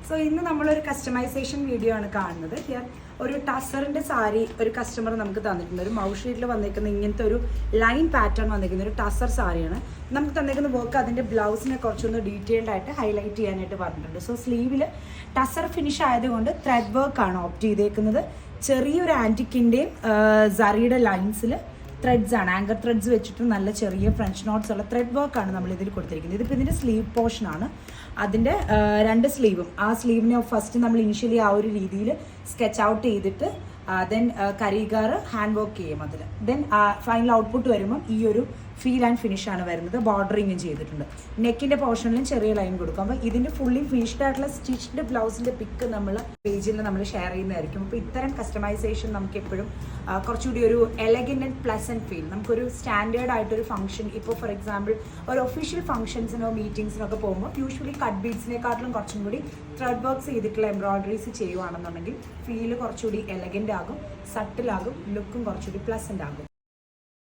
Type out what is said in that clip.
So ഇന്ന് നമ്മളൊരു customisation video ആണ് കാണുന്നത്. ഹിയർ ഒരു ടസറിൻ്റെ സാരി ഒരു കസ്റ്റമർ നമുക്ക് തന്നിട്ടുണ്ട്. ഒരു മൗ ഷീറ്റിൽ വന്നിരിക്കുന്ന ഇങ്ങനത്തെ ഒരു ലൈൻ പാറ്റേൺ വന്നിരിക്കുന്ന ഒരു ടസർ സാരിയാണ് നമുക്ക് തന്നിരിക്കുന്ന വർക്ക്. അതിൻ്റെ ബ്ലൗസിനെ കുറച്ചൊന്ന് ഡീറ്റെയിൽഡ് ആയിട്ട് ഹൈലൈറ്റ് ചെയ്യാനായിട്ട് പറഞ്ഞിട്ടുണ്ട്. സോ സ്ലീവിൽ ടസർ ഫിനിഷ് ആയതുകൊണ്ട് ത്രെഡ് വർക്കാണ് ഓപ്റ്റ് ചെയ്തേക്കുന്നത്. ചെറിയൊരു ആൻറ്റിക്കിൻ്റെയും സറിയുടെ ലൈൻസിൽ ത്രെഡ്സ് ആണ്, ആങ്കർ ത്രെഡ്സ് വെച്ചിട്ട് നല്ല ചെറിയ ഫ്രഞ്ച് നോട്ട്സ് ഉള്ള ത്രെഡ് വർക്കാണ് നമ്മൾ ഇതിൽ കൊടുത്തിരിക്കുന്നത്. ഇതിപ്പോൾ ഇതിൻ്റെ സ്ലീവ് പോർഷനാണ്. അതിൻ്റെ രണ്ട് സ്ലീവും, ആ സ്ലീവിനെ ഫസ്റ്റ് നമ്മൾ ഇനിഷ്യലി ആ ഒരു രീതിയിൽ സ്കെച്ച് ഔട്ട് ചെയ്തിട്ട് ദെൻ കരീഗാർ ഹാൻഡ് വർക്ക് ചെയ്യും അതിൽ. ദെൻ ഫൈനൽ ഔട്ട്പുട്ട് വരുമ്പം ഈ ഒരു ഫീൽ ആൻഡ് ഫിനിഷ് ആണ് വരുന്നത്. ബോർഡറിങ്ങും ചെയ്തിട്ടുണ്ട്. നെക്കിൻ്റെ പോർഷനിലും ചെറിയ ലൈൻ കൊടുക്കും. അപ്പോൾ ഇതിൻ്റെ ഫുള്ളി ഫിനിഷ്ഡ് ആയിട്ടുള്ള സ്റ്റിച്ച്ഡ് ബ്ലൗസിൻ്റെ പിക്ക് നമ്മൾ പേജിൽ നമ്മൾ ഷെയർ ചെയ്യുന്നതായിരിക്കും. അപ്പോൾ ഇത്തരം കസ്റ്റമൈസേഷൻ നമുക്ക് എപ്പോഴും കുറച്ചുകൂടി ഒരു എലഗൻറ്റ് ആൻഡ് പ്ലസൻറ്റ് ഫീൽ, നമുക്കൊരു സ്റ്റാൻഡേർഡ് ആയിട്ടൊരു ഫംഗ്ഷൻ, ഇപ്പോൾ ഫോർ എക്സാമ്പിൾ ഒരു ഒഫീഷ്യൽ ഫംഗ്ഷൻസിനോ മീറ്റിംഗ്സിനൊക്കെ പോകുമ്പോൾ യൂഷ്വലി കട്ട് ബീഡ്സിനെക്കാട്ടിലും കുറച്ചും കൂടി ത്രെഡ് വർക്ക്സ് ചെയ്തിട്ടുള്ള എംബ്രോയിഡറീസ് ചെയ്യുവാണെന്നുണ്ടെങ്കിൽ ഫീൽ കുറച്ചുകൂടി എലഗൻ്റ് ആകും, സട്ടിലാകും, ലുക്കും കുറച്ചുകൂടി പ്ലസൻ്റ് ആകും.